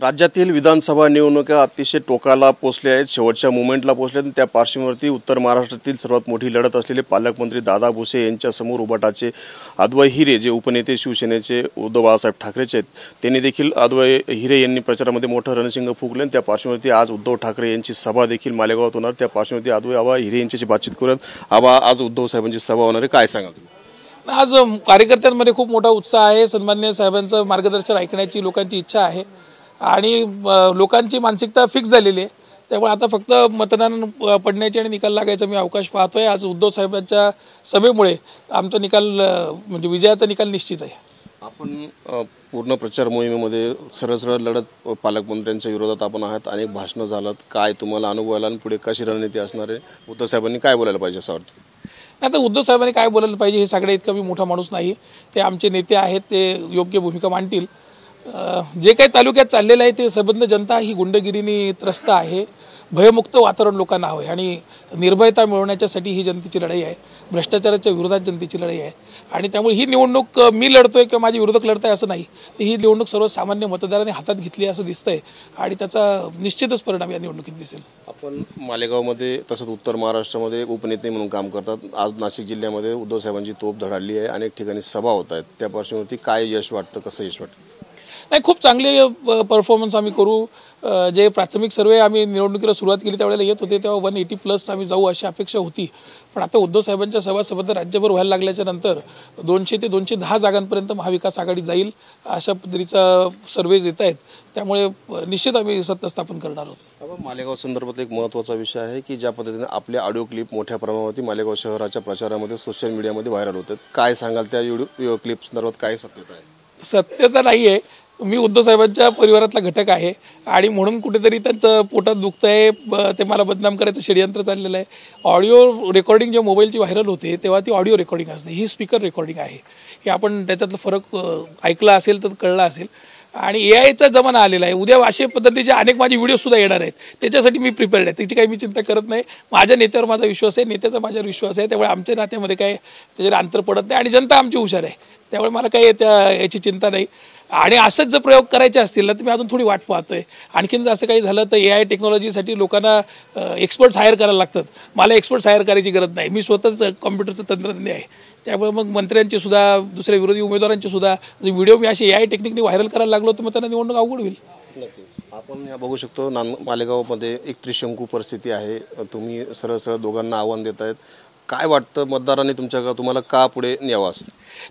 राज्यातील विधानसभा निवडणुका अतिशय टोकाला पोहोचल्या आहेत, शेवटच्या मोमेंटला पोहोचल्या आहेत। त्या पार्श्वभूमीवरती उत्तर महाराष्ट्रातील सर्वात मोठी लढत असलेले पालकमंत्री दादा भुसे यांच्यासमोर उबाटाचे अद्वै हिरे जे उपनेते शिवसेनेचे उद्धव बाळासाहेब ठाकरेचे आहेत, त्यांनी देखील अद्वै हिरे यांनी प्रचारामध्ये मोठं रणशिंग फुंकले। त्या पार्श्वभूमीवरती आज उद्धव ठाकरे यांची सभा देखील मालेगावात होणार। त्या पार्श्वभूमीवरती अद्वै आबा हिरे यांच्याशी बातचीत करूयात। आबा, आज उद्धव साहेबांची सभा होणार आहे, काय सांगाल तुम्ही? आज कार्यकर्त्यांमध्ये खूप मोठा उत्साह आहे। सन्माननीय साहेबांचं मार्गदर्शन ऐकण्याची लोकांची इच्छा आहे आणि लोकांची मानसिकता फिक्स झालेली आहे। त्यामुळे आता फक्त मतदान पडण्याचे आणि निकाल लागायचा मी अवकाश पाहतोय। आज उद्धव साहेबांच्या सभेमुळे आमचा निकाल म्हणजे विजयाचा निकाल निश्चित आहे। आपण पूर्ण प्रचार मोहिमेमध्ये सरळ लढत पालकमंत्र्यांच्या विरोधात आपण आहात, अनेक भाषणं झालात, काय तुम्हाला अनुभव आला आणि पुढे कशी रणनीती असणार आहे? उद्धव साहेबांनी काय बोलायला पाहिजे असं वाटतं? आता उद्धव साहेबांनी काय बोलायला पाहिजे हे सगळ्या इतका मी मोठा माणूस नाही। ते आमचे नेते आहेत, ते योग्य भूमिका मांडतील। जे काही तालुक्यात चाललेलं आहे ते संबंध जनता ही गुंडगिरीने त्रस्त आहे। भयमुक्त वातावरण लोकांना हवं आहे आणि निर्भयता मिळवण्यासाठी ही जनतेची लढाई आहे। भ्रष्टाचाराच्या विरोधात जनतेची लढाई आहे आणि त्यामुळे ही निवडणूक मी लढतोय किंवा माझे विरोधक लढताय असं नाही, तर ही निवडणूक सर्वसामान्य मतदारांनी हातात घेतली असं दिसतंय आणि त्याचा निश्चितच परिणाम या निवडणुकीत दिसेल। आपण मालेगावमध्ये तसंच उत्तर महाराष्ट्रामध्ये उपनेते म्हणून काम करतात। आज नाशिक जिल्ह्यामध्ये उद्धव साहेबांची तोफ धडाडली आहे, अनेक ठिकाणी सभा होत आहेत। त्या पार्श्वभूमीवरती काय यश वाटतं, कसं यश वाटतं? नाही, खूप चांगले परफॉर्मन्स आम्ही करू। जे प्राथमिक सर्वे आम्ही निवडणुकीला सुरुवात केली त्यावेळेला येत होते तेव्हा 180+ आम्ही जाऊ अशी अपेक्षा होती, पण आता उद्धव साहेबांच्या सभासबंध राज्यभर व्हायला लागल्याच्या नंतर 200 ते 210 जागांपर्यंत महाविकास आघाडी जाईल अशा पद्धतीचा सर्वेज येत आहेत। त्यामुळे निश्चित आम्ही सत्ता स्थापन करणार आहोत। मालेगाव संदर्भात एक महत्त्वाचा विषय आहे की ज्या पद्धतीने आपले ऑडिओ क्लिप मोठ्या प्रमाणावरती मालेगाव शहराच्या प्रचारामध्ये सोशल मीडियामध्ये व्हायरल होतात, काय सांगाल त्या व्हिडिओ क्लिप संदर्भात? काय सत्यता आहे? सत्यता नाही आहे। मी उद्धव साहेबांच्या परिवारातला घटक आहे आणि म्हणून कुठेतरी त्यांचं पोटात दुखतं आहे, ते मला बदनाम करायचं षडयंत्र चाललेलं आहे। ऑडिओ रेकॉर्डिंग जेव्हा मोबाईलची व्हायरल होते तेव्हा ती ऑडिओ रेकॉर्डिंग असते, ही स्पीकर रेकॉर्डिंग आहे। हे आपण त्याच्यातलं फरक ऐकला असेल तर कळला असेल आणि AI चा जमाना आलेला आहे। उद्या अशा पद्धतीचे अनेक माझे व्हिडिओसुद्धा येणार आहेत, त्याच्यासाठी मी प्रिपेअर्ड आहे, त्याची काही मी चिंता करत नाही। माझ्या नेत्यावर माझा विश्वास आहे, नेत्याचा माझ्यावर विश्वास आहे, त्यामुळे आमच्या नात्यामध्ये काय त्याच्यावर अंतर पडत नाही आणि जनता आमची हुशार आहे, त्यामुळे मला काही याची चिंता नाही। आणि असंच जर प्रयोग करायचे असतील ना तर मी अजून थोडी वाट पाहतोय। आणखीन जर असं काही झालं तर AI टेक्नॉलॉजीसाठी लोकांना एक्सपर्ट्स हायर करायला लागतात, मला एक्सपर्ट्स हायर करायची गरज नाही, मी स्वतःच कॉम्प्युटरचं तंत्रज्ञ आहे। त्यामुळे मग मंत्र्यांचे सुद्धा दुसऱ्या विरोधी उमेदवारांचे सुद्धा जर व्हिडिओ मी अशी AI टेक्निकने व्हायरल करायला लागलो तर मग त्यांना निवडणूक अवघड होईल। आपण या बघू शकतो मालेगावमध्ये एक त्रिशंकू परिस्थिती आहे, तुम्ही सरळ दोघांना आव्हान देत आहेत, काय वाटतं मतदारांनी तुम्हाला का पुढे न्यावं? असं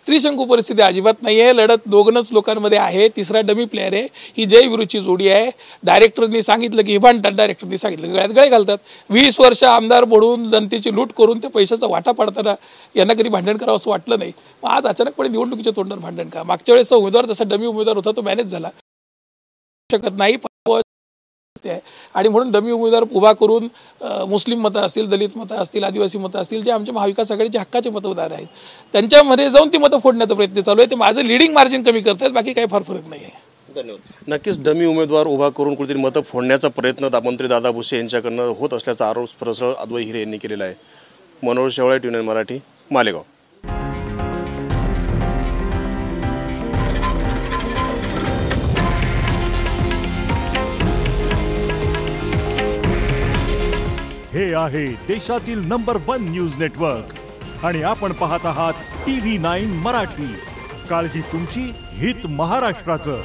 त्रिशंकू परिस्थिती अजिबात नाही आहे, लढत दोघंच लोकांमध्ये आहे, तिसरा डमी प्लेअर आहे। ही जय विरुची जोडी आहे। डायरेक्टरनी सांगितलं की भांडतात, डायरेक्टरनी सांगितलं की गळ्यात गळे घालतात। 20 वर्ष आमदार म्हणून जनतेची लूट करून ते पैशाचा वाटा पाडताना यांना कधी भांडण करावं असं वाटलं नाही, मग आज अचानकपणे निवडणुकीच्या तोंडावर भांडण का? मागच्या वेळेस उमेदवार जसा डमी उमेदवार होता तो मॅनेज झाला शकत नाही आणि म्हणून डमी उमेदवार उभा करून मुस्लिम मतं असतील, दलित मतं असतील, आदिवासी मतं असतील, जे आमच्या महाविकास आघाडीचे हक्काचे मतदार आहेत त्यांच्यामध्ये जाऊन ती मतं फोडण्याचा प्रयत्न चालू आहे। ते माझं लिडिंग मार्जिन कमी करतात, बाकी काही फार फरक नाही आहे। धन्यवाद। नक्कीच डमी उमेदवार उभा करून कुठेतरी मतं फोडण्याचा प्रयत्न मंत्री दादा भुसे यांच्याकडनं होत असल्याचा आरोप सरळ अद्वै हिरे यांनी केलेला आहे। मनोहर शेवाळे, TVN मराठी, मालेगाव। हे आहे देशातील नंबर 1 न्यूज नेटवर्क आणि आपण पाहत आहात TV9 मराठी। काळजी तुमची, हित महाराष्ट्राचं।